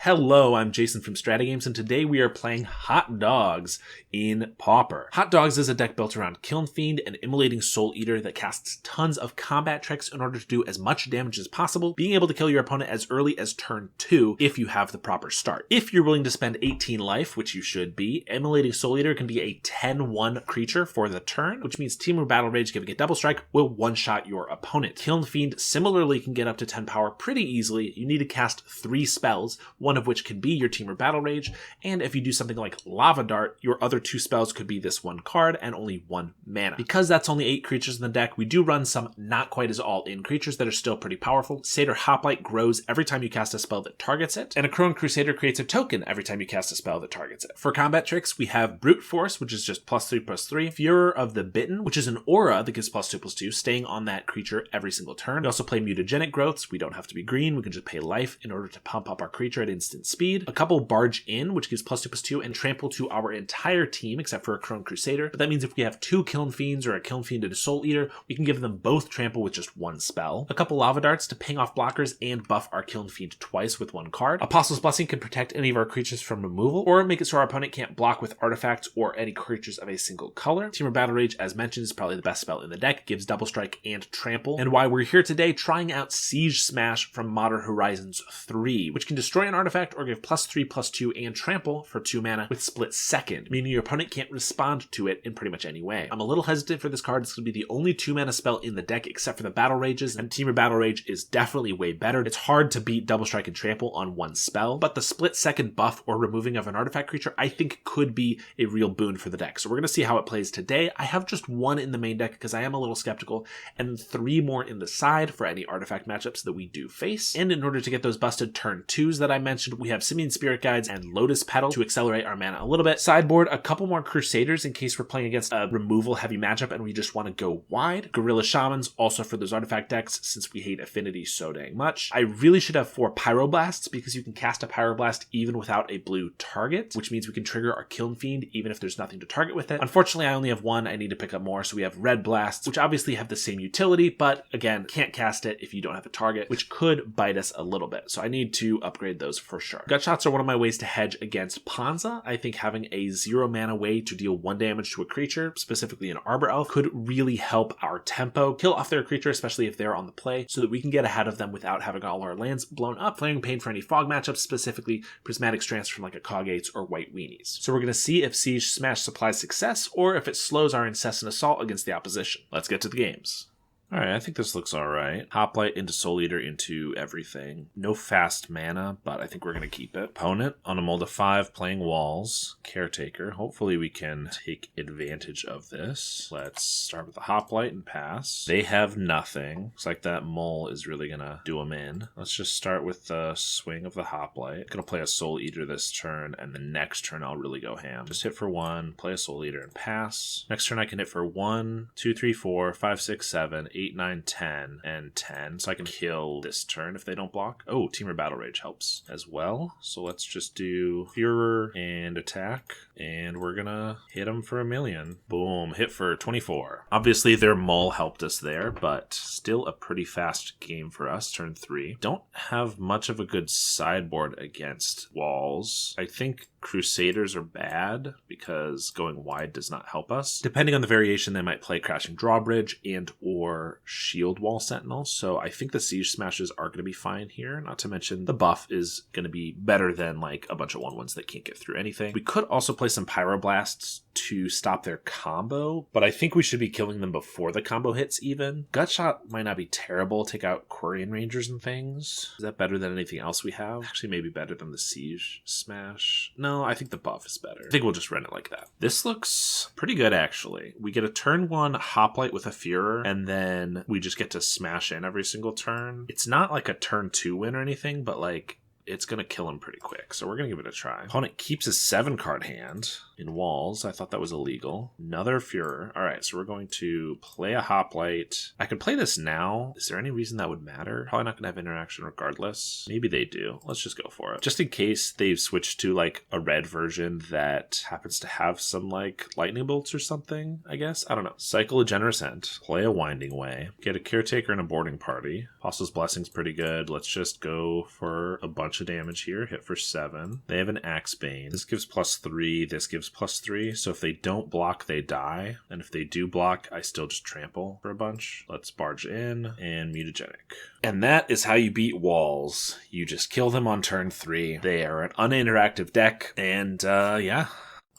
Hello, I'm Jason from StrataGames, and today we are playing Hot Dogs in Pauper. Hot Dogs is a deck built around Kiln Fiend and Immolating Souleater that casts tons of combat tricks in order to do as much damage as possible, being able to kill your opponent as early as turn 2 if you have the proper start. If you're willing to spend 18 life, which you should be, Immolating Souleater can be a 10-1 creature for the turn, which means Temur Battle Rage giving it double strike will one-shot your opponent. Kiln Fiend similarly can get up to 10 power pretty easily. You need to cast 3 spells, one of which could be your Temur Battle Rage, and if you do something like Lava Dart, your other 2 spells could be this 1 card and only 1 mana. Because that's only 8 creatures in the deck, we do run some not quite as all-in creatures that are still pretty powerful. Satyr Hoplite grows every time you cast a spell that targets it, and a Crone Crusader creates a token every time you cast a spell that targets it. For combat tricks, we have Brute Force, which is just +3/+3, Furor of the Bitten, which is an aura that gives +2/+2, staying on that creature every single turn. We also play Mutagenic Growths. We don't have to be green, we can just pay life in order to pump up our creature at instant speed. A couple Barge In, which gives +2/+2 and trample to our entire team except for a Crone Crusader, but that means if we have 2 Kiln Fiends or a Kiln Fiend and a Souleater, we can give them both trample with just 1 spell. A couple Lava Darts to ping off blockers and buff our Kiln Fiend twice with 1 card. Apostle's Blessing can protect any of our creatures from removal, or make it so our opponent can't block with artifacts or any creatures of a single color. Temur Battle Rage, as mentioned, is probably the best spell in the deck, gives double strike and trample, and why we're here today trying out Siege Smash from Modern Horizons 3, which can destroy an artifact or give +3/+2 and trample for 2 mana with Split Second, meaning your opponent can't respond to it in pretty much any way. I'm a little hesitant for this card. It's going to be the only 2 mana spell in the deck except for the Battle Rages, and Temur Battle Rage is definitely way better. It's hard to beat double strike and trample on 1 spell, but the Split Second buff or removing of an artifact creature I think could be a real boon for the deck. So we're going to see how it plays today. I have just 1 in the main deck because I am a little skeptical, and 3 more in the side for any artifact matchups that we do face. And in order to get those busted turn 2s that I mentioned, we have Simian Spirit Guides and Lotus Petal to accelerate our mana a little bit. Sideboard, a couple more Crusaders in case we're playing against a removal heavy matchup and we just want to go wide. Gorilla Shamans, also for those artifact decks since we hate Affinity so dang much. I really should have 4 Pyroblasts because you can cast a Pyroblast even without a blue target, which means we can trigger our Kiln Fiend even if there's nothing to target with it. Unfortunately, I only have 1. I need to pick up more, so we have Red Blasts, which obviously have the same utility, but again, can't cast it if you don't have a target, which could bite us a little bit. So I need to upgrade those for sure. Gut Shots are one of my ways to hedge against Ponza. I think having a 0 mana way to deal 1 damage to a creature, specifically an Arbor Elf, could really help our tempo, kill off their creature, especially if they're on the play, so that we can get ahead of them without having all our lands blown up, Flaring Pain for any fog matchups, specifically Prismatic Strands from like a Coggates or White Weenies. So we're going to see if Siege Smash supplies success, or if it slows our incessant assault against the opposition. Let's get to the games. Alright, I think this looks alright. Hoplite into Souleater into everything. No fast mana, but I think we're going to keep it. Opponent on a mold of 5 playing Walls. Caretaker. Hopefully we can take advantage of this. Let's start with the Hoplite and pass. They have nothing. Looks like that mole is really going to do them in. Let's just start with the swing of the Hoplite. I'm going to play a Souleater this turn, and the next turn I'll really go ham. Just hit for 1, play a Souleater and pass. Next turn I can hit for 1, 2, 3, 4, 5, 6, 7, 8, 9, 10, and 10. So I can kill this turn if they don't block. Oh, Temur Battle Rage helps as well. So let's just do Furor and attack. And we're gonna hit them for 1,000,000. Boom, hit for 24. Obviously their Mull helped us there, but still a pretty fast game for us. Turn 3. Don't have much of a good sideboard against Walls. I think Crusaders are bad because going wide does not help us. Depending on the variation, they might play Crashing Drawbridge and or Shield Wall Sentinel. So I think the Siege Smashes are going to be fine here. Not to mention the buff is going to be better than like a bunch of 1/1s that can't get through anything. We could also play some Pyroblasts to stop their combo, but I think we should be killing them before the combo hits even. Gutshot might not be terrible. Take out Quarian Rangers and things. Is that better than anything else we have? Actually, maybe better than the Siege Smash. No, I think the buff is better. I think we'll just run it like that. This looks pretty good, actually. We get a turn 1 Hoplite with a Furor, and then we just get to smash in every single turn. It's not like a turn 2 win or anything, but like it's going to kill him pretty quick. So we're going to give it a try. Opponent keeps a 7-card hand in Walls. I thought that was illegal. Another Furor. All right, so we're going to play a Hoplite. I could play this now. Is there any reason that would matter? Probably not going to have interaction regardless. Maybe they do. Let's just go for it. Just in case they've switched to like a red version that happens to have some like lightning bolts or something, I guess. I don't know. Cycle a Generous End. Play a Winding Way. Get a Caretaker and a Boarding Party. Apostle's Blessing's pretty good. Let's just go for a bunch bunch of damage here. Hit for 7. They have an Axebane. This gives +3. This gives +3. So if they don't block, they die. And if they do block, I still just trample for a bunch. Let's barge in and Mutagenic. And that is how you beat walls. You just kill them on turn 3. They are an uninteractive deck. And yeah.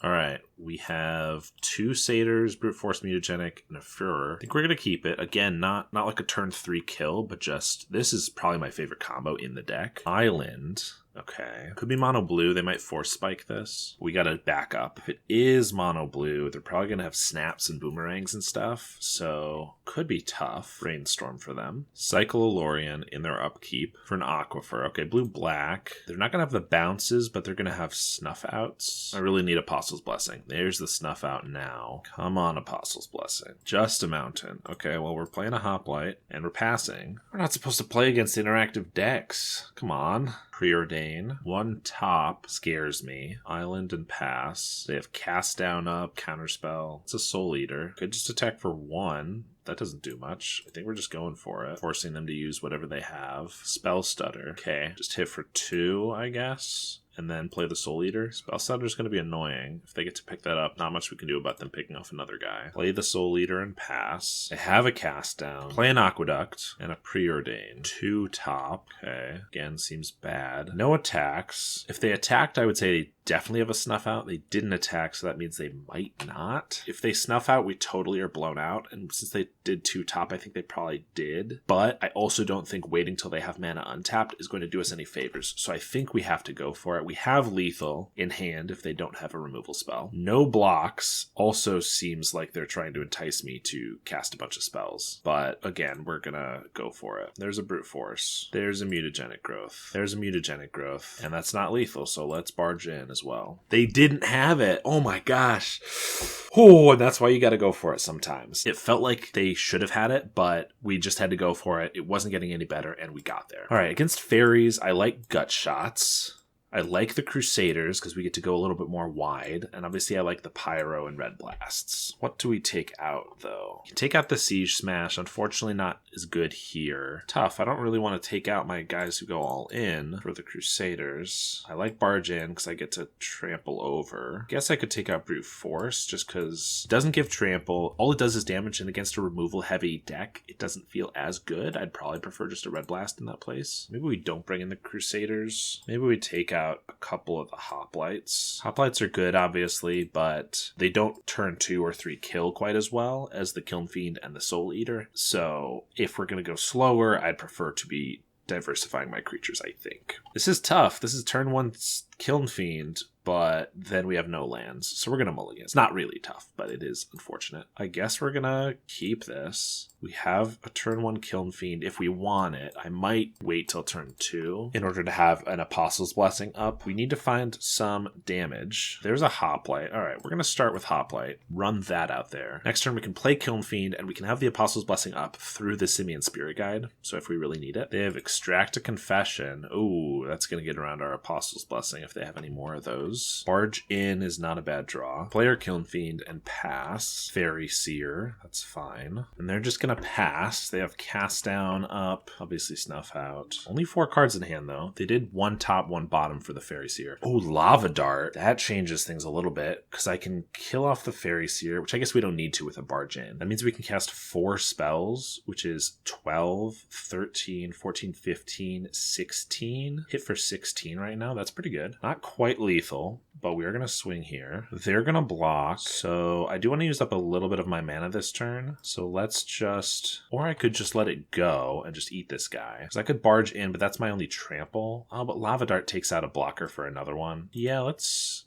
Alright, we have 2 Satyrs, Brute Force, Mutagenic, and a Furor. I think we're going to keep it. Again, not like a turn 3 kill, but just, this is probably my favorite combo in the deck. Island. Okay. Could be mono blue. They might force spike this. We got to back up. If it is mono blue, they're probably going to have snaps and boomerangs and stuff. So could be tough. Brainstorm for them. Cycle a Lorien in their upkeep for an Aquifer. Okay, blue black. They're not going to have the bounces, but they're going to have snuff outs. I really need Apostle's Blessing. There's the snuff out now. Come on, Apostle's Blessing. Just a mountain. Okay, well, we're playing a Hoplite and we're passing. We're not supposed to play against interactive decks. Come on. Preordain. 1 top scares me. Island and pass. They have cast down up, counterspell. It's a Souleater. Could just attack for 1. That doesn't do much. I think we're just going for it. Forcing them to use whatever they have. Spell Stutter. Okay. Just hit for 2, I guess. And then play the Souleater. Spell Stutter is going to be annoying. If they get to pick that up, not much we can do about them picking off another guy. Play the Souleater and pass. They have a cast down. Play an Aqueduct and a Preordain. 2 top. Okay. Again, seems bad. No attacks. If they attacked, I would say they definitely have a snuff out. They didn't attack, so that means they might not. If they snuff out, we totally are blown out. And since they did 2 top, I think they probably did. But I also don't think waiting till they have mana untapped is going to do us any favors. So I think we have to go for it. We have lethal in hand if they don't have a removal spell. No blocks also seems like they're trying to entice me to cast a bunch of spells. But again, we're gonna go for it. There's a Brute Force. There's a Mutagenic Growth. There's a Mutagenic Growth. And that's not lethal, so let's barge in as well. They didn't have it. Oh my gosh. Oh, and that's why you gotta go for it sometimes. It felt like they should have had it, but we just had to go for it. It wasn't getting any better, and we got there. All right, against fairies, I like gut shots. I like the Crusaders because we get to go a little bit more wide. And obviously I like the Pyro and Red Blasts. What do we take out, though? You can take out the Siege Smash. Unfortunately not as good here. Tough. I don't really want to take out my guys who go all in for the Crusaders. I like Barge in because I get to trample over. Guess I could take out Brute Force just because it doesn't give trample. All it does is damage, and against a removal heavy deck, it doesn't feel as good. I'd probably prefer just a Red Blast in that place. Maybe we don't bring in the Crusaders. Maybe we take out a couple of the Hoplites. Hoplites are good, obviously, but they don't turn 2 or 3 kill quite as well as the Kiln Fiend and the Souleater. So if we're going to go slower, I'd prefer to be diversifying my creatures, I think. This is tough. This is turn 1 Kiln Fiend, but then we have no lands, so we're going to mulligan. It's not really tough, but it is unfortunate. I guess we're going to keep this. We have a turn 1 Kiln Fiend if we want it. I might wait till turn 2 in order to have an Apostle's Blessing up. We need to find some damage. There's a Hoplite. All right, we're going to start with Hoplite. Run that out there. Next turn, we can play Kiln Fiend, and we can have the Apostle's Blessing up through the Simian Spirit Guide, so if we really need it. They have Extract a Confession. Ooh, that's going to get around our Apostle's Blessing if they have any more of those. Barge in is not a bad draw. Player Kiln Fiend and pass. Fairy Seer. That's fine. And they're just going to pass. They have Cast Down up. Obviously Snuff Out. Only 4 cards in hand, though. They did 1 top, 1 bottom for the Fairy Seer. Oh, Lava Dart. That changes things a little bit because I can kill off the Fairy Seer, which I guess we don't need to with a Barge in. That means we can cast 4 spells, which is 12, 13, 14, 15, 16. Hit for 16 right now. That's pretty good. Not quite lethal, but we are going to swing here. They're going to block, so I do want to use up a little bit of my mana this turn. So let's just, or I could just let it go and just eat this guy. Because I could barge in, but that's my only trample. Oh, but Lava Dart takes out a blocker for another one. Yeah,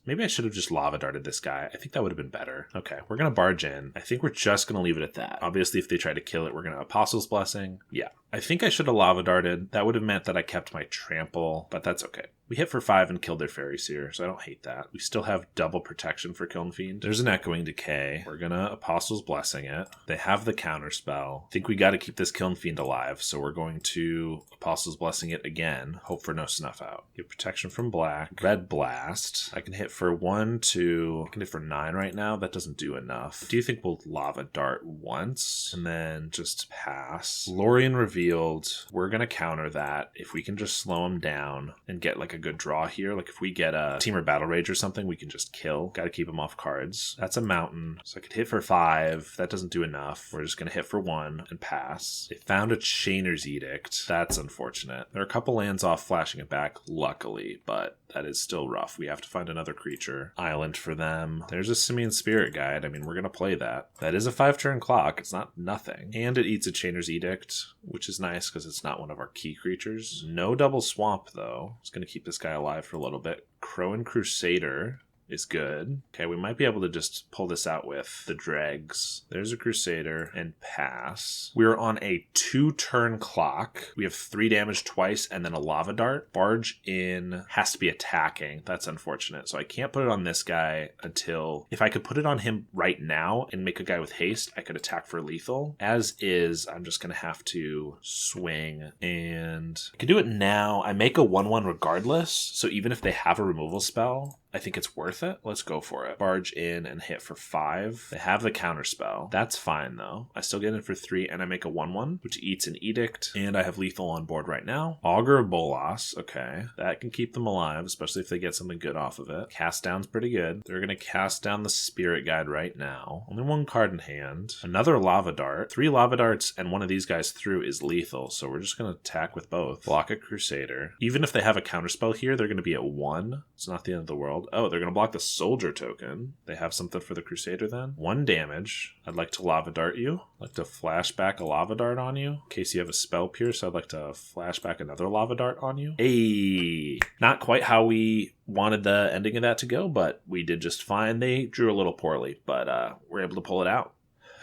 maybe I should have just Lava Darted this guy. I think that would have been better. Okay, we're going to barge in. I think we're just going to leave it at that. Obviously, if they try to kill it, we're going to Apostle's Blessing. Yeah. I think I should have Lava Darted. That would have meant that I kept my trample, but that's okay. We hit for 5 and killed their Fairy Seer, so I don't hate that. We still have double protection for Kiln Fiend. There's an Echoing Decay. We're gonna Apostle's Blessing it. They have the counter spell. I think we gotta keep this Kiln Fiend alive, so we're going to Apostle's Blessing it again. Hope for no Snuff Out. Get protection from black. Red Blast. I can hit for 1, 2. I can hit for 9 right now. That doesn't do enough. I do think we'll Lava Dart once, and then just pass. Lorien Reveal. field. We're going to counter that if we can just slow him down and get like a good draw here. Like if we get a Temur Battle Rage or something, we can just kill. Got to keep him off cards. That's a mountain. So I could hit for 5. That doesn't do enough. We're just going to hit for 1 and pass. They found a Chainer's Edict. That's unfortunate. There are a couple lands off flashing it back, luckily, but that is still rough. We have to find another creature. Island for them. There's a Simian Spirit Guide. I mean, we're going to play that. That is a 5-turn clock. It's not nothing. And it eats a Chainer's Edict, which is nice because it's not one of our key creatures. No double swamp, though. It's going to keep this guy alive for a little bit. Crowan Crusader is good. Okay, we might be able to just pull this out with the dregs. There's a Crusader and pass. We're on a 2-turn clock. We have 3 damage twice and then a Lava Dart. Barge in has to be attacking. That's unfortunate. So I can't put it on this guy until... If I could put it on him right now and make a guy with haste, I could attack for lethal. As is, I'm just going to have to swing and... I can do it now. I make a 1-1 regardless. So even if they have a removal spell, I think it's worth it. Let's go for it. Barge in and hit for 5. They have the counter spell. That's fine though. I still get in for 3 and I make a 1-1, which eats an Edict. And I have lethal on board right now. Augur of Bolas. Okay. That can keep them alive, especially if they get something good off of it. Cast down's pretty good. They're going to cast down the Spirit Guide right now. Only 1 card in hand. Another Lava Dart. 3 Lava Darts and one of these guys through is lethal. So we're just going to attack with both. Block a Crusader. Even if they have a counter spell here, they're going to be at 1. It's not the end of the world. Oh, they're going to block the Soldier token. They have something for the Crusader then. 1 damage. I'd like to Lava Dart you. I'd like to flash back a Lava Dart on you. In case you have a Spell Pierce, I'd like to flash back another Lava Dart on you. Hey! Not quite how we wanted the ending of that to go, but we did just fine. They drew a little poorly, but we're able to pull it out.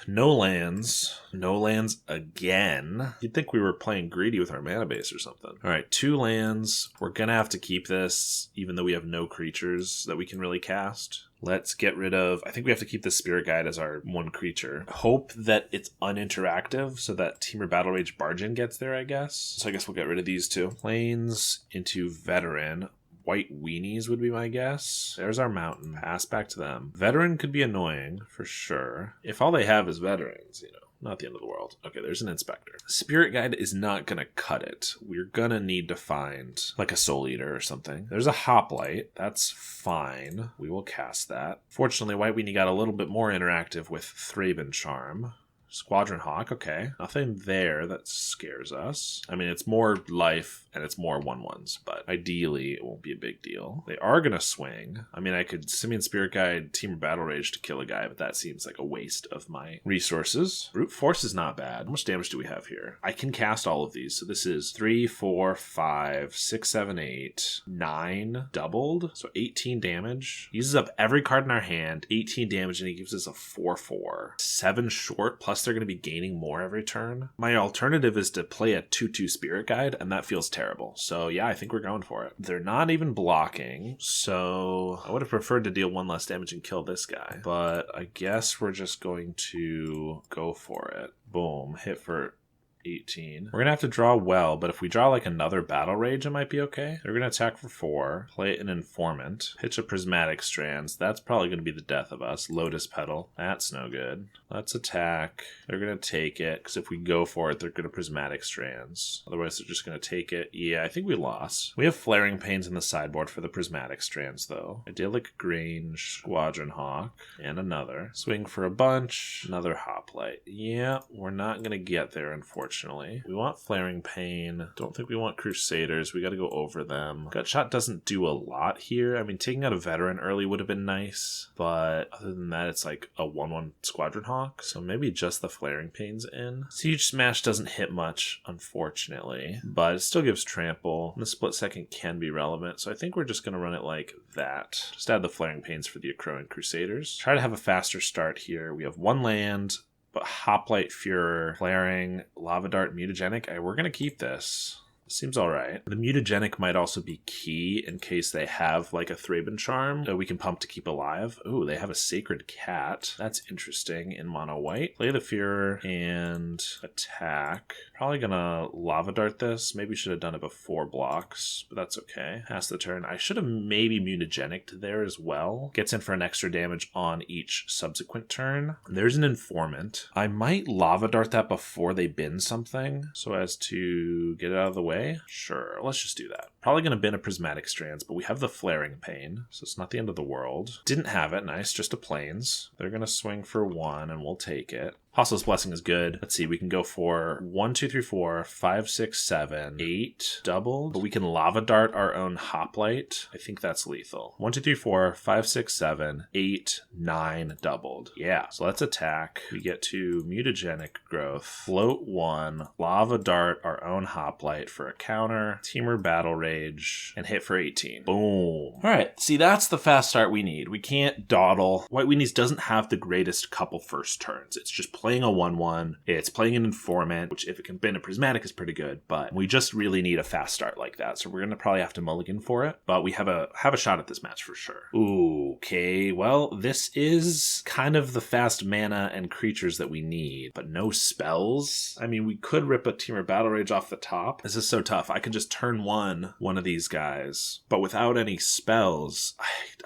No lands. No lands again. You'd think we were playing greedy with our mana base or something. All right, 2 lands. We're going to have to keep this, even though we have no creatures that we can really cast. Let's get rid of... I think we have to keep the Spirit Guide as our 1 creature. Hope that it's uninteractive so that Temur Battle Rage Bargain gets there, I guess. So I guess we'll get rid of these 2. Plains into Veteran. White Weenies would be my guess. There's our mountain. Pass back to them. Veteran could be annoying, for sure. If all they have is veterans, you know, not the end of the world. Okay, there's an Inspector. Spirit Guide is not going to cut it. We're going to need to find, like, a Souleater or something. There's a Hoplite. That's fine. We will cast that. Fortunately, White Weenie got a little bit more interactive with Thraben Charm. Squadron Hawk, okay. Nothing there that scares us. I mean, it's more life and it's more 1/1s, but ideally it won't be a big deal. They are going to swing. I mean, I could Simian Spirit Guide, Temur Battle Rage to kill a guy, but that seems like a waste of my resources. Brute Force is not bad. How much damage do we have here? I can cast all of these. So this is 3, 4, 5, 6, 7, 8, 9 doubled. So 18 damage. Uses up every card in our hand, 18 damage, and he gives us a 4/4. 7 short, plus they're going to be gaining more every turn. My alternative is to play a 2/2 Spirit Guide, and that feels terrible. So yeah, I think we're going for it. They're not even blocking, so I would have preferred to deal 1 less damage and kill this guy. But I guess we're just going to go for it. Boom. Hit for 18. We're going to have to draw well, but if we draw like another Battle Rage, it might be okay. They're going to attack for 4, play an Informant, pitch a Prismatic Strands. That's probably going to be the death of us. Lotus Petal. That's no good. Let's attack. They're going to take it, because if we go for it, they're going to Prismatic Strands. Otherwise, they're just going to take it. Yeah, I think we lost. We have Flaring Pains in the sideboard for the Prismatic Strands, though. Idyllic Grange, Squadron Hawk, and another. Swing for a bunch. Another Hoplite. Yeah, we're not going to get there, unfortunately. We want Flaring Pain. Don't think we want Crusaders. We got to go over them. Gut Shot doesn't do a lot here. I mean, taking out a Veteran early would have been nice, but other than that, it's like a 1/1 Squadron Hawk. So maybe just the Flaring Pain's in. Siege Smash doesn't hit much, unfortunately, but it still gives Trample. And the Split Second can be relevant, so I think we're just going to run it like that. Just add the Flaring Pains for the Crowan Crusaders. Try to have a faster start here. We have 1 land, but Hoplite, Furor, Flaring, Lava Dart, Mutagenic. We're going to keep this. Seems all right. The Mutagenic might also be key in case they have like a Thraben Charm that we can pump to keep alive. Ooh, they have a Sacred Cat. That's interesting in mono white. Play the Fear and attack. Probably gonna Lava Dart this. Maybe should have done it before blocks, but that's okay. Pass the turn. I should have maybe Mutagenic there as well. Gets in for an extra damage on each subsequent turn. There's an Informant. I might Lava Dart that before they bin something so as to get it out of the way. Sure, let's just do that. Probably gonna bin a Prismatic Strands, but we have the Flaring Pain, so it's not the end of the world. Didn't have it. Nice, just a Plains. They're gonna swing for 1 and we'll take it. Apostle's Blessing is good. Let's see, we can go for 1, 2, 3, 4, 5, 6, 7, 8 doubled. But we can Lava Dart our own Hoplite. I think that's lethal. 1, 2, 3, 4, 5, 6, 7, 8, 9 doubled. Yeah, so let's attack. We get to Mutagenic Growth, float 1, Lava Dart our own Hoplite for a counter, Temur Battle Rage, and hit for 18. Boom. All right, see, that's the fast start we need. We can't dawdle. White Weenies doesn't have the greatest couple first turns. It's just playing a 1/1. It's playing an Informant, which if it can bin a Prismatic is pretty good, but we just really need a fast start like that. So we're going to probably have to mulligan for it, but we have a shot at this match for sure. Ooh, okay. Well, this is kind of the fast mana and creatures that we need, but no spells. I mean, we could rip a Temur Battle Rage off the top. This is so tough. I could just turn one of these guys, but without any spells,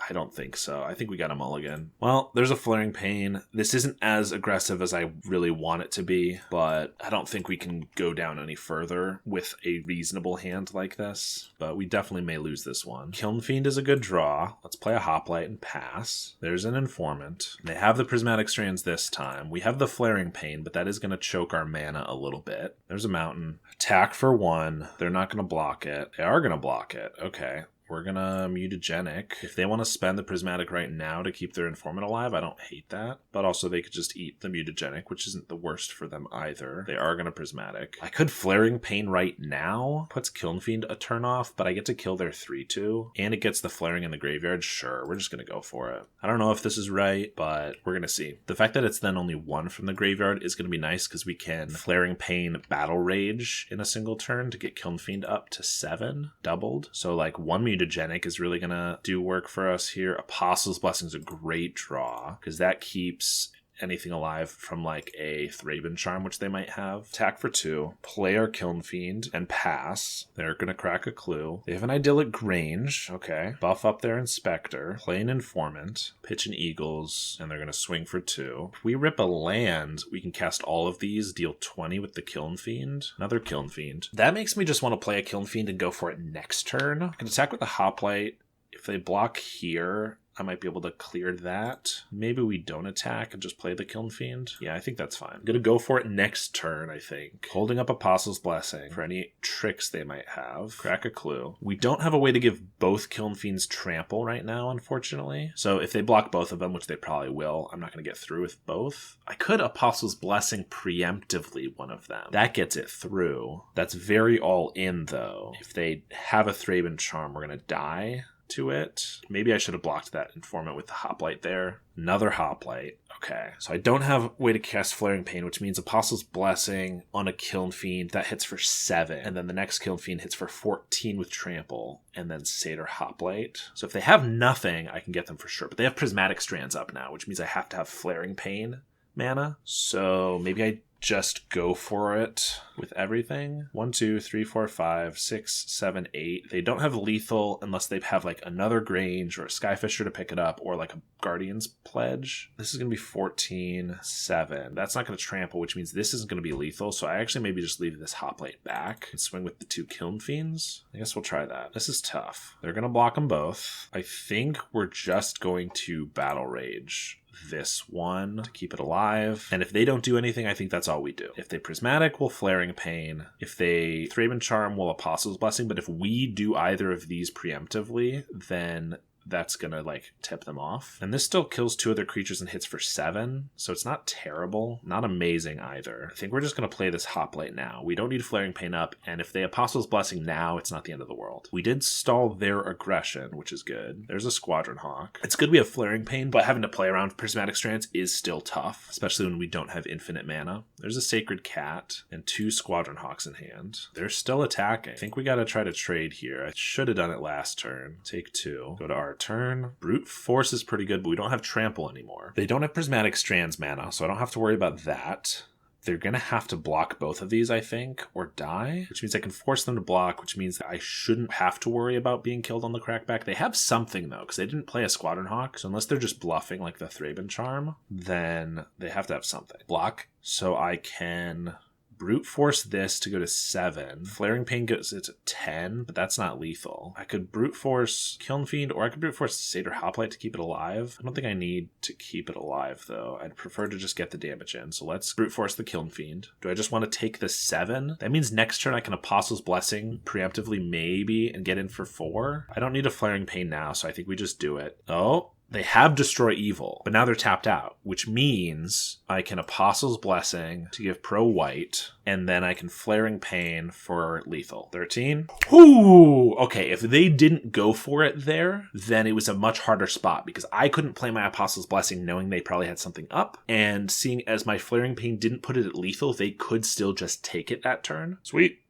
I don't think so. I think we got a mulligan. Well, there's a Flaring Pain. This isn't as aggressive as I really want it to be, but I don't think we can go down any further with a reasonable hand like this, but we definitely may lose this one. Kiln Fiend is a good draw. Let's play a Hoplite and pass. There's an Informant. They have the Prismatic Strands this time. We have the Flaring Pain, but that is going to choke our mana a little bit. There's a Mountain. Attack for 1. They're not going to block it. They are going to block it. Okay. We're gonna Mutagenic. If they want to spend the Prismatic right now to keep their Informant alive, I don't hate that. But also they could just eat the Mutagenic, which isn't the worst for them either. They are gonna Prismatic. I could Flaring Pain right now. Puts Kiln Fiend a turn off, but I get to kill their 3/2. And it gets the Flaring in the graveyard. Sure, we're just gonna go for it. I don't know if this is right, but we're gonna see. The fact that it's then only 1 from the graveyard is gonna be nice because we can Flaring Pain Battle Rage in a single turn to get Kiln Fiend up to 7 doubled. So like 1 Mutagenic is really going to do work for us here. Apostle's Blessing is a great draw because that keeps anything alive from like a Thraben Charm, which they might have. Attack for 2, play our Kiln Fiend, and pass. They're going to crack a clue. They have an Idyllic Grange. Okay. Buff up their Inspector, play an Informant, pitch an Eagles, and they're going to swing for 2. If we rip a land, we can cast all of these, deal 20 with the Kiln Fiend. Another Kiln Fiend. That makes me just want to play a Kiln Fiend and go for it next turn. I can attack with a Hoplite. If they block here, I might be able to clear that. Maybe we don't attack and just play the Kiln Fiend. Yeah, I think that's fine. I'm going to go for it next turn, I think. Holding up Apostle's Blessing for any tricks they might have. Crack a clue. We don't have a way to give both Kiln Fiends trample right now, unfortunately. So if they block both of them, which they probably will, I'm not going to get through with both. I could Apostle's Blessing preemptively one of them. That gets it through. That's very all in, though. If they have a Thraben Charm, we're going to die to it. Maybe I should have blocked that Informant with the Hoplite there. Another Hoplite. Okay, so I don't have a way to cast Flaring Pain, which means Apostle's Blessing on a Kiln Fiend, that hits for 7, and then the next Kiln Fiend hits for 14 with Trample, and then Satyr Hoplite. So if they have nothing, I can get them for sure, but they have Prismatic Strands up now, which means I have to have Flaring Pain mana. So maybe I just go for it with everything. 1, 2, 3, 4, 5, 6, 7, 8. They don't have lethal unless they have like another Grange or a Skyfisher to pick it up or like a Guardian's Pledge. This is going to be 14, 7. That's not going to trample, which means this isn't going to be lethal. So I actually maybe just leave this Hoplite back and swing with the 2 Kiln Fiends. I guess we'll try that. This is tough. They're going to block them both. I think we're just going to Battle Rage this one to keep it alive. And if they don't do anything, I think that's all we do. If they Prismatic, we'll Flaring Pain. If they Thraben Charm, we'll Apostle's Blessing. But if we do either of these preemptively, then that's gonna like tip them off. And this still kills 2 other creatures and hits for 7, so it's not terrible, not amazing either. I think we're just gonna play this Hoplite now. We don't need Flaring Pain up, and if they Apostle's Blessing now, it's not the end of the world. We did stall their aggression, which is good. There's a Squadron Hawk. It's good we have Flaring Pain, but having to play around with Prismatic Strands is still tough, especially when we don't have infinite mana. There's a Sacred Cat and 2 Squadron Hawks in hand. They're still attacking. I think we gotta try to trade here. I should have done it last turn. Take 2. Go to our turn. Brute Force is pretty good, but we don't have Trample anymore. They don't have Prismatic Strands mana, so I don't have to worry about that. They're going to have to block both of these, I think, or die, which means I can force them to block, which means that I shouldn't have to worry about being killed on the crackback. They have something, though, because they didn't play a Squadron Hawk, so unless they're just bluffing like the Thraben Charm, then they have to have something. Block, so I can Brute Force this to go to 7. Flaring Pain goes to 10, but that's not lethal. I could Brute Force Kiln Fiend, or I could Brute Force Satyr Hoplite to keep it alive. I don't think I need to keep it alive, though. I'd prefer to just get the damage in. So let's Brute Force the Kiln Fiend. Do I just want to take the 7? That means next turn I can Apostle's Blessing preemptively, maybe, and get in for 4. I don't need a Flaring Pain now, so I think we just do it. Oh, they have Destroy Evil, but now they're tapped out, which means I can Apostle's Blessing to give pro white, and then I can Flaring Pain for lethal. 13. Ooh! Okay, if they didn't go for it there, then it was a much harder spot, because I couldn't play my Apostle's Blessing knowing they probably had something up, and seeing as my Flaring Pain didn't put it at lethal, they could still just take it that turn. Sweet.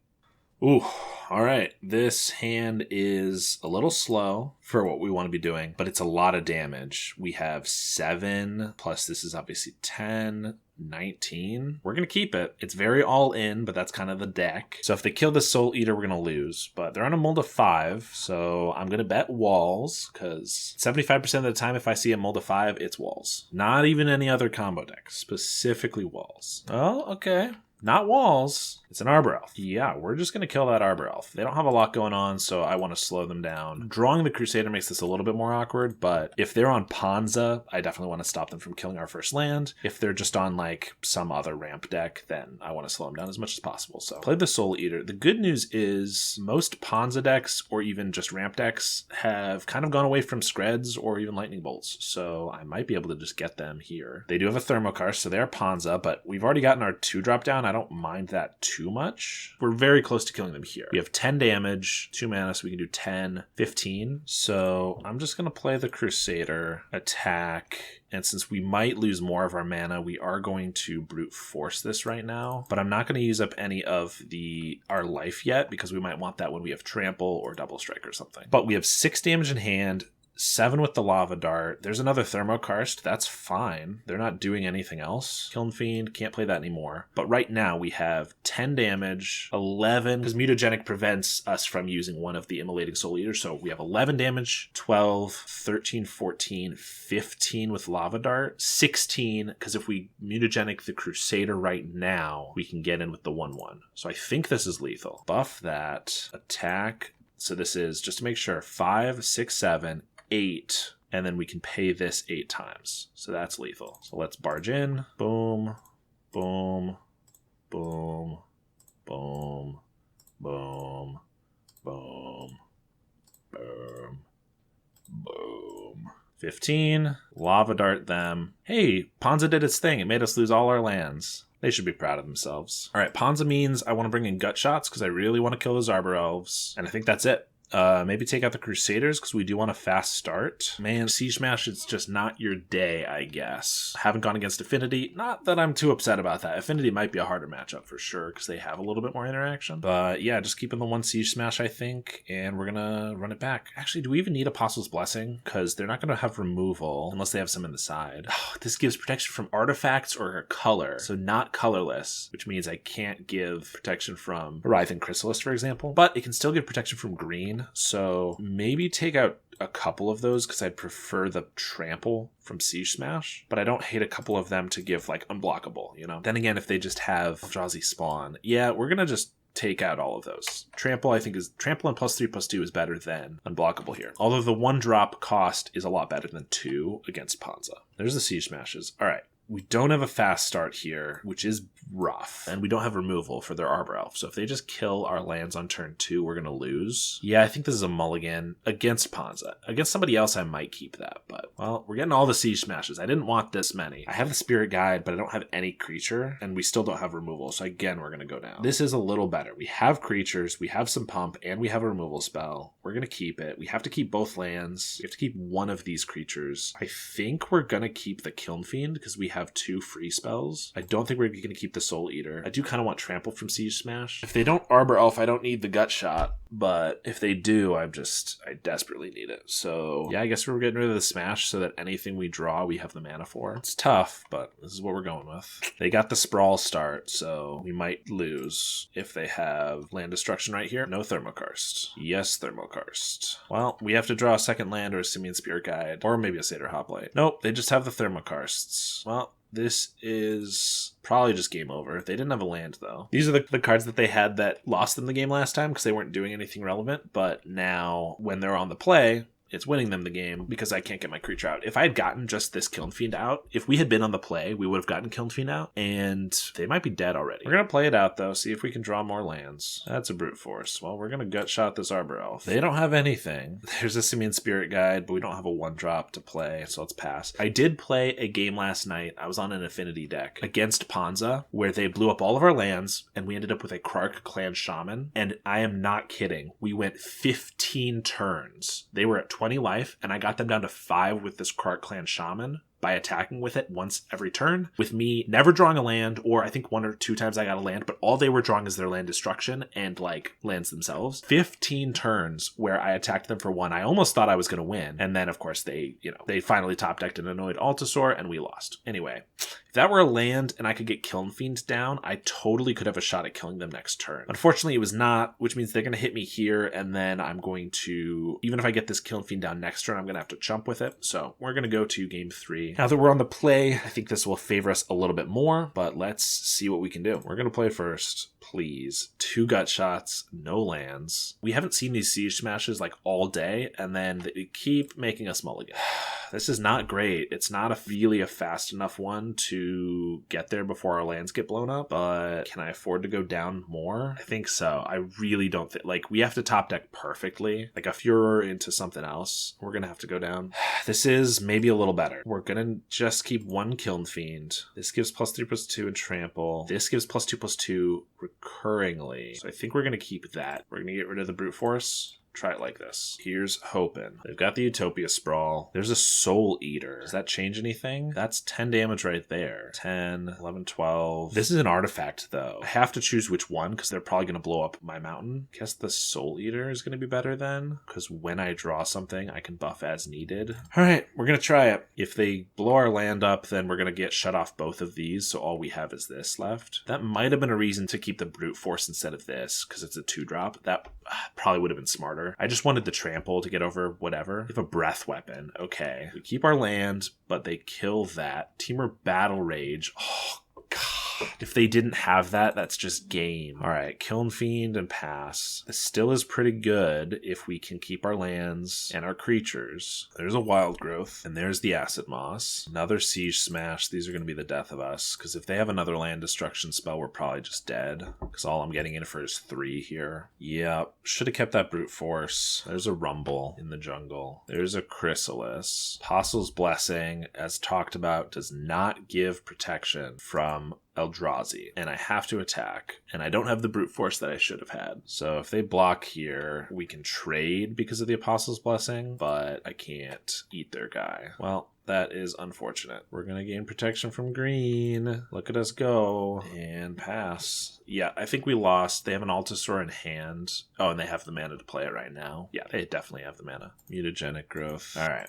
Ooh, all right. This hand is a little slow for what we want to be doing, but it's a lot of damage. We have 7, plus this is obviously 10, 19. We're going to keep it. It's very all in, but that's kind of the deck. So if they kill the Souleater, we're going to lose, but they're on a mold of 5, so I'm going to bet walls, because 75% of the time if I see a mold of 5, it's walls. Not even any other combo deck, specifically walls. Oh, okay. Not walls. It's an Arbor Elf. Yeah, we're just going to kill that Arbor Elf. They don't have a lot going on, so I want to slow them down. Drawing the Crusader makes this a little bit more awkward, but if they're on Ponza, I definitely want to stop them from killing our first land. If they're just on like some other ramp deck, then I want to slow them down as much as possible. So play the Souleater. The good news is most Ponza decks, or even just ramp decks, have kind of gone away from Screds or even Lightning Bolts, so I might be able to just get them here. They do have a Thermokarst, so they're Ponza, but we've already gotten our 2-drop down. I don't mind that too much. We're very close to killing them here. We have 10 damage, 2 mana, so we can do 10, 15. So I'm just going to play the Crusader, attack, and since we might lose more of our mana, we are going to Brute Force this right now. But I'm not going to use up any of our life yet, because we might want that when we have Trample or Double Strike or something. But we have 6 damage in hand, 7 with the Lava Dart. There's another Thermokarst. That's fine. They're not doing anything else. Kiln Fiend, can't play that anymore. But right now we have 10 damage, 11, because Mutagenic prevents us from using one of the Immolating Souleaters. So we have 11 damage, 12, 13, 14, 15 with Lava Dart, 16, because if we Mutagenic the Crusader right now, we can get in with the 1/1. So I think this is lethal. Buff that, attack. So this is, just to make sure, 5, 6, 7, 8, and then we can pay this 8 times. So that's lethal. So let's barge in. Boom, boom, boom, boom, boom, boom, boom, boom. 15. Lava Dart them. Hey, Ponza did its thing. It made us lose all our lands. They should be proud of themselves. All right, Ponza means I want to bring in Gut Shots because I really want to kill those Arbor Elves. And I think that's it. Maybe take out the Crusaders because we do want a fast start. Man, Siege Smash, it's just not your day, I guess. Haven't gone against Affinity. Not that I'm too upset about that. Affinity might be a harder matchup for sure because they have a little bit more interaction. But yeah, just keeping the 1 Siege Smash, I think, and we're going to run it back. Actually, do we even need Apostle's Blessing? Because they're not going to have removal unless they have some in the side. Oh, this gives protection from artifacts or a color, so not colorless, which means I can't give protection from Writhing Chrysalis, for example, but it can still give protection from green. So maybe take out a couple of those because I'd prefer the Trample from Siege Smash, but I don't hate a couple of them to give like unblockable, you know? Then again, if they just have Eldrazi Spawn, yeah, we're going to just take out all of those. Trample, I think, is Trample and +3/+2 is better than unblockable here. Although the 1-drop cost is a lot better than 2 against Ponza. There's the Siege Smashes. All right. We don't have a fast start here, which is rough. And we don't have removal for their Arbor Elf. So if they just kill our lands on turn 2, we're going to lose. Yeah, I think this is a mulligan against Ponza. Against somebody else, I might keep that. But, well, we're getting all the Siege Smashes. I didn't want this many. I have the Spirit Guide, but I don't have any creature. And we still don't have removal. So again, we're going to go down. This is a little better. We have creatures, we have some pump, and we have a removal spell. We're going to keep it. We have to keep both lands. We have to keep one of these creatures. I think we're going to keep the Kiln Fiend because we have 2 free spells. I don't think we're going to keep the Souleater. I do kind of want Trample from Siege Smash. If they don't Arbor Elf, I don't need the Gut Shot. But if they do, I desperately need it. So yeah, I guess we're getting rid of the Smash so that anything we draw, we have the mana for. It's tough, but this is what we're going with. They got the Sprawl start, so we might lose if they have land destruction right here. No Thermokarst. Yes, Thermokarst. Well, we have to draw a second land or a Simian Spirit Guide, or maybe a Satyr Hoplite. Nope, they just have the Thermokarsts. Well, this is probably just game over. They didn't have a land, though. These are the cards that they had that lost them the game last time because they weren't doing anything relevant. But now, when they're on the play, it's winning them the game because I can't get my creature out. If I had gotten just this Kiln Fiend out, if we had been on the play, we would have gotten Kiln Fiend out, and they might be dead already. We're going to play it out, though, see if we can draw more lands. That's a Brute Force. Well, we're going to Gut Shot this Arbor Elf. They don't have anything. There's a Simian Spirit Guide, but we don't have a 1-drop to play, so let's pass. I did play a game last night. I was on an Affinity deck against Ponza, where they blew up all of our lands, and we ended up with a Krark Clan Shaman, and I am not kidding. We went 15 turns. They were at 20 life, and I got them down to 5 with this Krark Clan Shaman by attacking with it once every turn, with me never drawing a land, or I think 1 or 2 times I got a land, but all they were drawing is their land destruction and like lands themselves. 15 turns where I attacked them for 1. I almost thought I was going to win, and then of course they finally top decked an annoyed Altasaur and we lost. Anyway, if that were a land and I could get Kiln Fiend down, I totally could have a shot at killing them next turn. Unfortunately, it was not, which means they're going to hit me here, and then I'm going to, even if I get this Kiln Fiend down next turn, I'm going to have to chump with it. So we're going to go to game 3. Now that we're on the play, I think this will favor us a little bit more, but let's see what we can do. We're going to play first. Please. 2 Gut Shots, no lands. We haven't seen these Siege Smashes like all day, and then they keep making us mulligan. This is not great. It's not really a fast enough one to get there before our lands get blown up, but can I afford to go down more? I think so. I really don't think, like, we have to top deck perfectly. Like a Furor into something else, we're going to have to go down. This is maybe a little better. We're going to just keep 1 Kiln Fiend. This gives +3/+2 and trample. This gives +2/+2 recurringly. So I think we're going to keep that. We're going to get rid of the Brute Force. Try it like this. Here's hoping. They've got the Utopia Sprawl. There's a Souleater. Does that change anything? That's 10 damage right there. 10, 11, 12. This is an artifact, though. I have to choose which one because they're probably going to blow up my mountain. Guess the Souleater is going to be better then, because when I draw something, I can buff as needed. All right, we're going to try it. If they blow our land up, then we're going to get shut off both of these, so all we have is this left. That might have been a reason to keep the Brute Force instead of this, because it's a 2-drop. That probably would have been smarter. I just wanted the trample to get over whatever. We have a breath weapon. Okay. We keep our land, but they kill that. Temur Battle Rage. Oh, God. If they didn't have that, that's just game. All right, Kiln Fiend and pass. This still is pretty good if we can keep our lands and our creatures. There's a Wild Growth, and there's the Acid Moss. Another Siege Smash. These are going to be the death of us, because if they have another land destruction spell, we're probably just dead, because all I'm getting in for is 3 here. Yep, should have kept that Brute Force. There's a Rumble in the jungle. There's a Chrysalis. Apostle's Blessing, as talked about, does not give protection from Eldrazi, and I have to attack, and I don't have the Brute Force that I should have had. So if they block here, we can trade because of the Apostle's Blessing, but I can't eat their guy. Well, that is unfortunate. We're going to gain protection from green. Look at us go. And pass. Yeah, I think we lost. They have an Altasaur in hand. Oh, and they have the mana to play it right now. Yeah, they definitely have the mana. Mutagenic Growth. All right.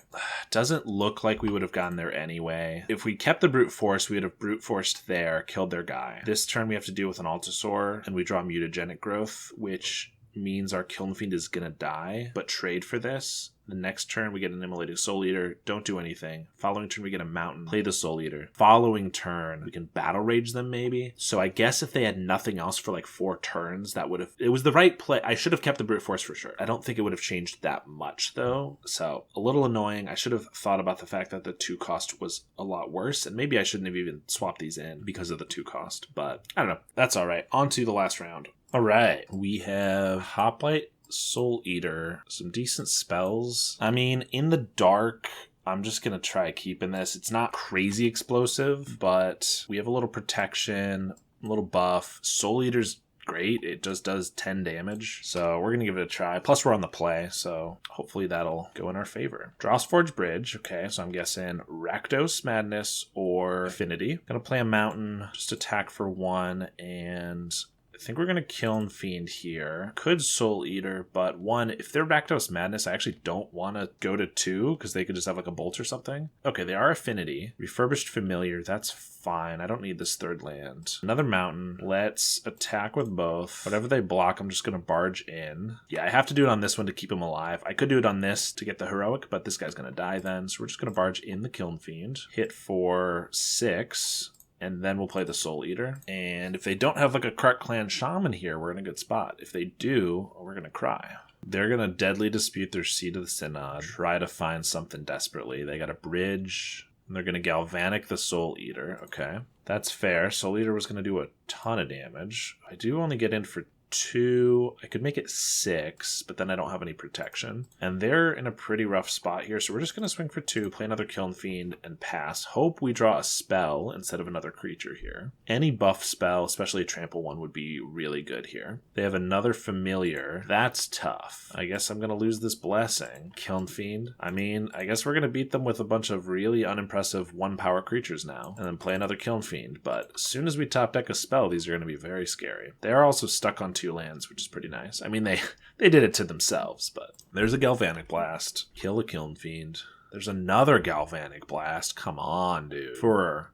Doesn't look like we would have gotten there anyway. If we kept the Brute Force, we would have Brute Forced there, killed their guy. This turn we have to deal with an Altasaur, and we draw Mutagenic Growth, which means our Kiln Fiend is going to die, but trade for this. The next turn, we get an Immolating Souleater. Don't do anything. Following turn, we get a Mountain. Play the Souleater. Following turn, we can Battle Rage them maybe. So I guess if they had nothing else for like 4 turns, that would have... It was the right play. I should have kept the Brute Force for sure. I don't think it would have changed that much though. So a little annoying. I should have thought about the fact that the 2 cost was a lot worse. And maybe I shouldn't have even swapped these in because of the 2 cost. But I don't know. That's all right. On to the last round. All right. We have Hoplite, Souleater, some decent spells. I mean, in the dark, I'm just going to try keeping this. It's not crazy explosive, but we have a little protection, a little buff. Souleater's great. It just does 10 damage. So we're going to give it a try. Plus we're on the play, so hopefully that'll go in our favor. Drawsforge Bridge. Okay, so I'm guessing Rakdos, Madness, or Affinity. Going to play a Mountain, just attack for 1, and... I think we're going to Kiln Fiend here. Could Souleater, but 1, if they're Rakdos Madness, I actually don't want to go to 2 because they could just have like a Bolt or something. Okay, they are Affinity. Refurbished Familiar, that's fine. I don't need this 3rd land. Another Mountain. Let's attack with both. Whatever they block, I'm just going to barge in. Yeah, I have to do it on this one to keep him alive. I could do it on this to get the Heroic, but this guy's going to die then. So we're just going to barge in the Kiln Fiend. Hit for 6. And then we'll play the Souleater. And if they don't have like a Krark Clan Shaman here, we're in a good spot. If they do, we're going to cry. They're going to Deadly Dispute their Seat of the Synod. Try to find something desperately. They got a bridge. And they're going to Galvanic the Souleater. Okay. That's fair. Souleater was going to do a ton of damage. I do only get in for 2. I could make it 6, but then I don't have any protection. And they're in a pretty rough spot here, so we're just going to swing for 2, play another Kiln Fiend, and pass. Hope we draw a spell instead of another creature here. Any buff spell, especially a trample one, would be really good here. They have another Familiar. That's tough. I guess I'm going to lose this Blessing. Kiln Fiend. I mean, I guess we're going to beat them with a bunch of really unimpressive 1-power creatures now, and then play another Kiln Fiend. But as soon as we top deck a spell, these are going to be very scary. They are also stuck on 2 lands, which is pretty nice. I mean, they did it to themselves, but there's a Galvanic Blast. Kill a Kiln Fiend. There's another Galvanic Blast. Come on, dude. For...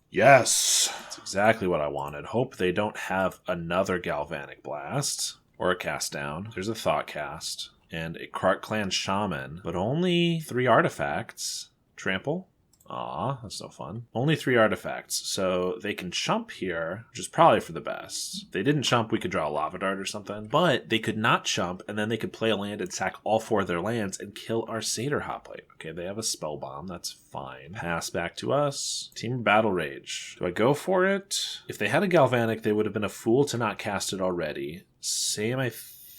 Yes! That's exactly what I wanted. Hope they don't have another Galvanic Blast or a Cast Down. There's a Thought Cast and a Krark Clan Shaman, but only 3 artifacts. Trample. Aw, that's no fun. Only 3 artifacts, so they can chump here, which is probably for the best. If they didn't chump, we could draw a Lava Dart or something. But they could not chump, and then they could play a land and sack all 4 of their lands and kill our Satyr Hoplite. Okay, they have a Spell Bomb, that's fine. Pass back to us. Team Battle Rage. Do I go for it? If they had a Galvanic, they would have been a fool to not cast it already. Same, I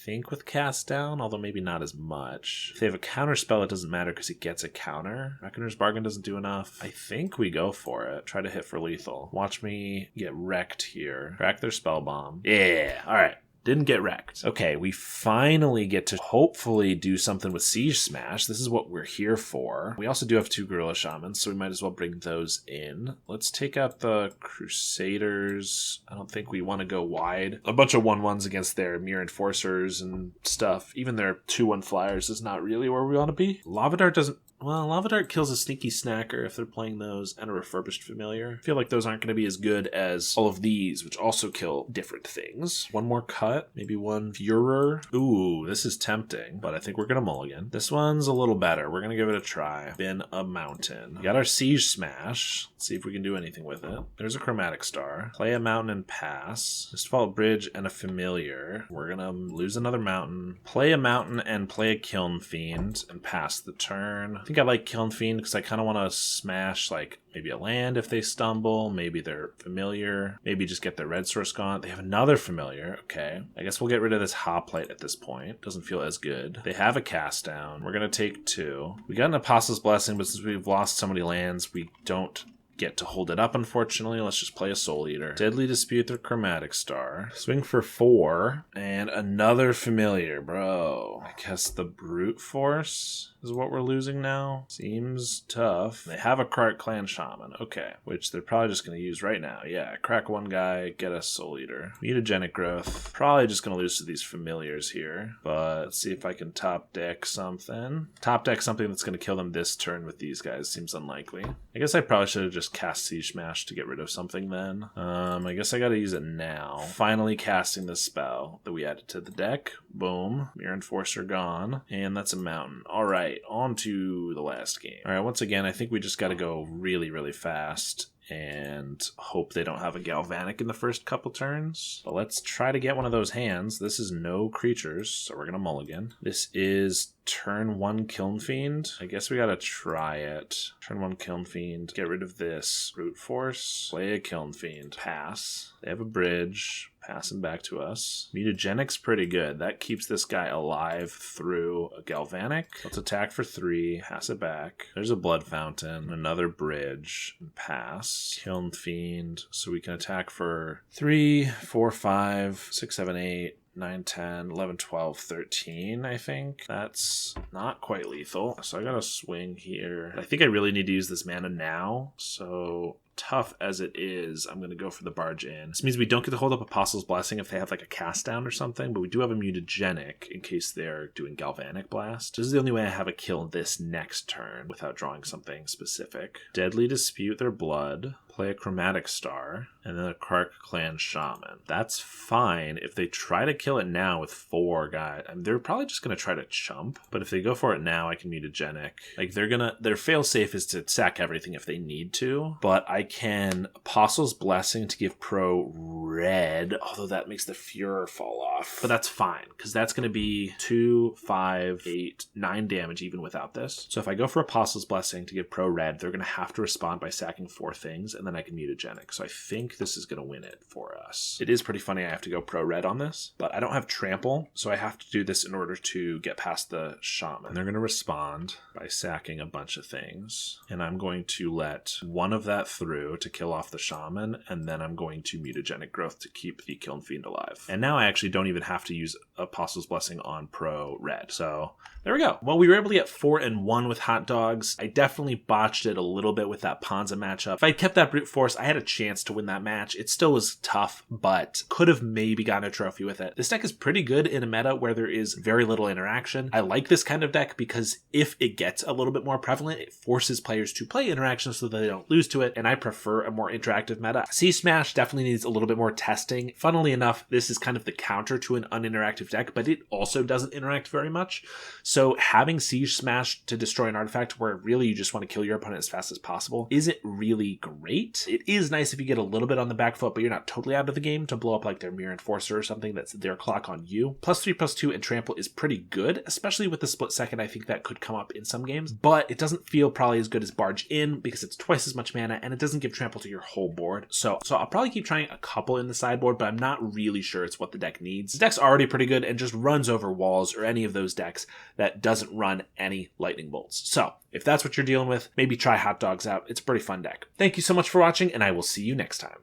think, with Cast Down, although maybe not as much. If they have a counter spell, it doesn't matter because it gets a counter. Reckoner's Bargain doesn't do enough. I think we go for it. Try to hit for lethal. Watch me get wrecked here. Crack their Spell Bomb. Yeah, all right. Didn't get wrecked. Okay, we finally get to hopefully do something with Siege Smash. This is what we're here for. We also do have 2 Gorilla Shamans, so we might as well bring those in. Let's take out the Crusaders. I don't think we want to go wide. A bunch of 1/1s against their Mere Enforcers and stuff. Even their 2/1 Flyers is not really where we want to be. Lava Dart doesn't... Well, Lava Dart kills a Sneaky Snacker if they're playing those, and a Refurbished Familiar. I feel like those aren't going to be as good as all of these, which also kill different things. 1 more cut, maybe 1 Furor. Ooh, this is tempting, but I think we're going to mulligan. This one's a little better. We're going to give it a try. Been a Mountain. We got our Siege Smash. Let's see if we can do anything with it. There's a Chromatic Star. Play a Mountain and pass. Mistfall Bridge and a Familiar. We're going to lose another Mountain. Play a Mountain and play a Kiln Fiend and pass the turn. I think I like Kiln Fiend because I kind of want to smash like maybe a land if they stumble, maybe they're Familiar, maybe just get their red source gone. They have another Familiar. Okay, I guess we'll get rid of this Hoplite at this point. Doesn't feel as good. They have a Cast Down. We're going to take 2. We got an Apostle's Blessing, but since we've lost so many lands, we don't get to hold it up, unfortunately. Let's just play a Souleater. Deadly Dispute their Chromatic Star. Swing for 4. And another Familiar, bro. I guess the Brute Force. is what we're losing now. Seems tough. They have a Crack Clan Shaman. Okay. Which they're probably just going to use right now. Yeah. Crack one guy, get a Souleater. Mutagenic growth. Probably just going to lose to these familiars here. But let's see if I can top deck something. Top deck something that's going to kill them this turn with these guys. Seems unlikely. I guess I probably should have just cast Siege Smash to get rid of something then. I guess I got to use it now. Finally casting the spell that we added to the deck. Boom. Mirror Enforcer gone. And that's a mountain. Alright, on to the last game. Alright, once again, I think we just got to go really, really fast and hope they don't have a Galvanic in the first couple turns. But let's try to get one of those hands. This is no creatures, so we're going to mulligan. This is turn 1 Kiln Fiend. I guess we got to try it. Turn 1 Kiln Fiend. Get rid of this. Brute Force. Play a Kiln Fiend. Pass. They have a bridge. Pass him back to us. Mutagenic's pretty good. That keeps this guy alive through a Galvanic. Let's attack for 3. Pass it back. There's a Blood Fountain. Another bridge. Pass. Kiln Fiend. So we can attack for 3, 4, 5, 6, 7, 8. 9, 10, 11, 12, 13, I think. That's not quite lethal. So I gotta swing here. I think I really need to use this mana now. So tough as it is, I'm going to go for the barge in. This means we don't get to hold up Apostle's Blessing if they have like a cast down or something, but we do have a Mutagenic in case they're doing Galvanic Blast. This is the only way I have a kill this next turn without drawing something specific. Deadly Dispute their blood. Play a Chromatic Star, and then a Crack Clan Shaman. That's fine if they try to kill it now with 4 guys. I mean, they're probably just going to try to chump, but if they go for it now, I can Mutagenic. Like, their fail-safe is to sack everything if they need to, but I can Apostle's Blessing to give pro red, although that makes the Furor fall off. But that's fine, because that's going to be 2, 5, 8, 9 damage even without this. So if I go for Apostle's Blessing to give pro red, they're going to have to respond by sacking 4 things, and then I can Mutagenic. So I think this is going to win it for us. It is pretty funny I have to go pro red on this, but I don't have trample, so I have to do this in order to get past the Shaman. And they're going to respond by sacking a bunch of things, and I'm going to let one of that through to kill off the Shaman, and then I'm going to Mutagenic Growth to keep the Kiln Fiend alive. And now I actually don't even have to use Apostle's Blessing on pro red. So there we go. Well, we were able to get 4 and 1 with Hot Dogs. I definitely botched it a little bit with that Ponza matchup. If I kept that Brute Force, I had a chance to win that match. It still was tough, but could have maybe gotten a trophy with it. This deck is pretty good in a meta where there is very little interaction. I like this kind of deck because if it gets a little bit more prevalent, it forces players to play interaction so that they don't lose to it, and I prefer a more interactive meta. Siege Smash definitely needs a little bit more testing. Funnily enough, this is kind of the counter to an uninteractive deck, but it also doesn't interact very much. So having Siege Smash to destroy an artifact where really you just want to kill your opponent as fast as possible isn't really great. It is nice if you get a little bit on the back foot, but you're not totally out of the game to blow up like their Mirror Enforcer or something that's their clock on you. +3/+2 and trample is pretty good, especially with the split second. I think that could come up in some games, but it doesn't feel probably as good as barge in because it's twice as much mana and it doesn't give trample to your whole board. So I'll probably keep trying a couple in the sideboard, but I'm not really sure it's what the deck needs. The deck's already pretty good and just runs over walls or any of those decks that doesn't run any lightning bolts. So if that's what you're dealing with, maybe try Hot Dogs out. It's a pretty fun deck. Thank you so much for watching, and I will see you next time.